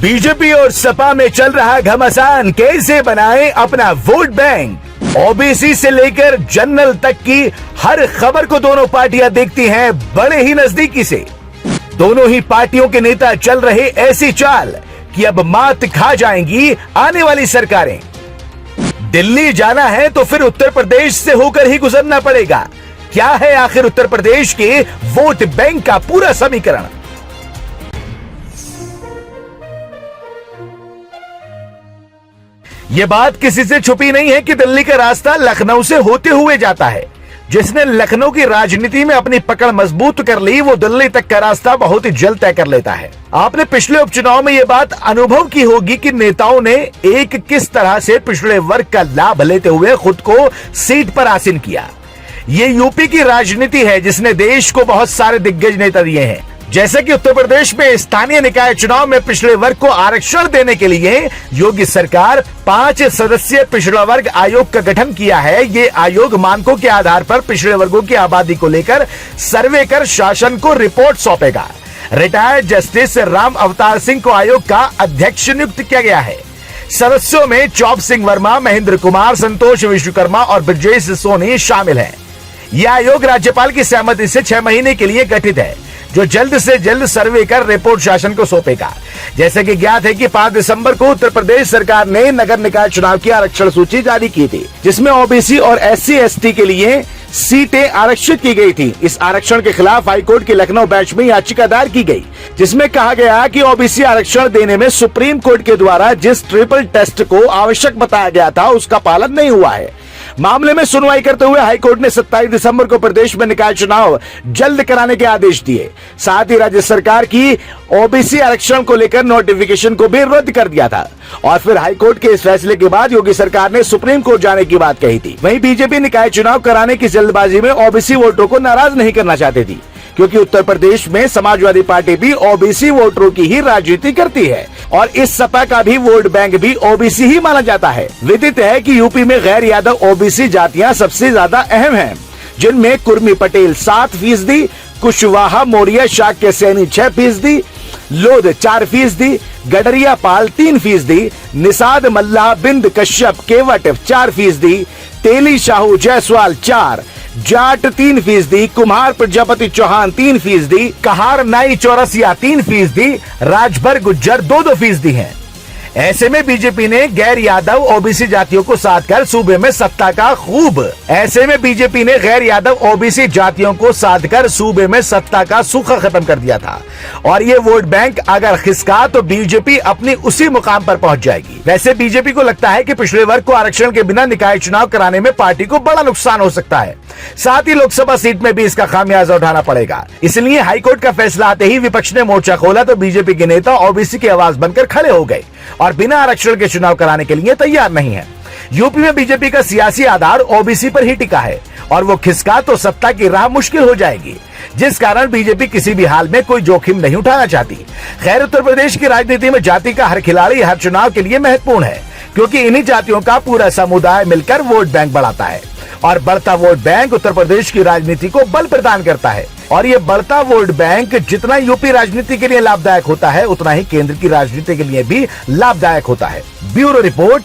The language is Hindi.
बीजेपी और सपा में चल रहा घमासान, कैसे बनाएं अपना वोट बैंक। ओबीसी से लेकर जनरल तक की हर खबर को दोनों पार्टियां देखती हैं बड़े ही नजदीकी से। दोनों ही पार्टियों के नेता चल रहे ऐसी चाल कि अब मात खा जाएंगी आने वाली सरकारें। दिल्ली जाना है तो फिर उत्तर प्रदेश से होकर ही गुजरना पड़ेगा। क्या है आखिर उत्तर प्रदेश के वोट बैंक का पूरा समीकरण? यह बात किसी से छुपी नहीं है कि दिल्ली का रास्ता लखनऊ से होते हुए जाता है। जिसने लखनऊ की राजनीति में अपनी पकड़ मजबूत कर ली, वो दिल्ली तक का रास्ता बहुत ही जल्द तय कर लेता है। आपने पिछले उपचुनाव में यह बात अनुभव की होगी कि नेताओं ने एक किस तरह से पिछड़े वर्ग का लाभ लेते हुए खुद को सीट पर आसीन किया। ये यूपी की राजनीति है जिसने देश को बहुत सारे दिग्गज नेता दिए हैं। जैसे कि उत्तर प्रदेश में स्थानीय निकाय चुनाव में पिछड़े वर्ग को आरक्षण देने के लिए योगी सरकार 5 सदस्यीय पिछड़ा वर्ग आयोग का गठन किया है। ये आयोग मानकों के आधार पर पिछड़े वर्गों की आबादी को लेकर सर्वे कर शासन को रिपोर्ट सौंपेगा। रिटायर्ड जस्टिस राम अवतार सिंह को आयोग का अध्यक्ष नियुक्त किया गया है। सदस्यों में चौप सिंह वर्मा, महेंद्र कुमार, संतोष विश्वकर्मा और ब्रजेश सोनी शामिल है। यह आयोग राज्यपाल की सहमति से 6 महीने के लिए गठित है, जो जल्द से जल्द सर्वे कर रिपोर्ट शासन को सौंपेगा। जैसे कि ज्ञात है कि 5 दिसंबर को उत्तर प्रदेश सरकार ने नगर निकाय चुनाव की आरक्षण सूची जारी की थी, जिसमें ओबीसी और SC/ST के लिए सीटें आरक्षित की गई थी। इस आरक्षण के खिलाफ हाईकोर्ट की लखनऊ बेंच में याचिका दायर की गई, जिसमें कहा गया कि ओबीसी आरक्षण देने में सुप्रीम कोर्ट के द्वारा जिस ट्रिपल टेस्ट को आवश्यक बताया गया था, उसका पालन नहीं हुआ है। मामले में सुनवाई करते हुए हाईकोर्ट ने 27 दिसंबर को प्रदेश में निकाय चुनाव जल्द कराने के आदेश दिए। साथ ही राज्य सरकार की ओबीसी आरक्षण को लेकर नोटिफिकेशन को भी रद्द कर दिया था। और फिर हाईकोर्ट के इस फैसले के बाद योगी सरकार ने सुप्रीम कोर्ट जाने की बात कही थी। वहीं बीजेपी निकाय चुनाव कराने की जल्दबाजी में ओबीसी वोटरों को नाराज नहीं करना चाहती थी, क्योंकि उत्तर प्रदेश में समाजवादी पार्टी भी ओबीसी वोटरों की ही राजनीति करती है और इस सपा का भी वोट बैंक भी ओबीसी ही माना जाता है। विदित है कि यूपी में गैर यादव ओबीसी जातियां सबसे ज्यादा अहम हैं, जिनमें कुर्मी पटेल 7%, कुशवाहा मौर्य शाक्य सैनी 6%, लोध 4%, गडरिया पाल 3%, निषाद मल्ला बिंद कश्यप केवट 4%, तेली शाहू जायसवाल 4%, जाट 3%, कुम्हार प्रजापति चौहान 3%, कहार नाई चौरसिया 3%, राजभर गुज्जर 2% हैं। ऐसे में बीजेपी ने गैर यादव ओबीसी जातियों को साथ कर सूबे में सत्ता का सूखा खत्म कर दिया था। और ये वोट बैंक अगर खिसका तो बीजेपी अपनी उसी मुकाम पर पहुंच जाएगी। वैसे बीजेपी को लगता है कि पिछड़े वर्ग को आरक्षण के बिना निकाय चुनाव कराने में पार्टी को बड़ा नुकसान हो सकता है। साथ ही लोकसभा सीट में भी इसका खामियाजा उठाना पड़ेगा। इसलिए हाईकोर्ट का फैसला आते ही विपक्ष ने मोर्चा खोला तो बीजेपी के नेता ओबीसी की आवाज बनकर खड़े हो गए और बिना आरक्षण के चुनाव कराने के लिए तैयार नहीं है। यूपी में बीजेपी का सियासी आधार ओबीसी पर ही टिका है और वो खिसका तो सत्ता की राह मुश्किल हो जाएगी, जिस कारण बीजेपी किसी भी हाल में कोई जोखिम नहीं उठाना चाहती। खैर, उत्तर प्रदेश की राजनीति में जाति का हर खिलाड़ी हर चुनाव के लिए महत्वपूर्ण है, क्योंकि इन्हीं जातियों का पूरा समुदाय मिलकर वोट बैंक बढ़ाता है और बढ़ता वोट बैंक उत्तर प्रदेश की राजनीति को बल प्रदान करता है। और ये बढ़ता वोट बैंक जितना यूपी राजनीति के लिए लाभदायक होता है, उतना ही केंद्र की राजनीति के लिए भी लाभदायक होता है। Bureau report,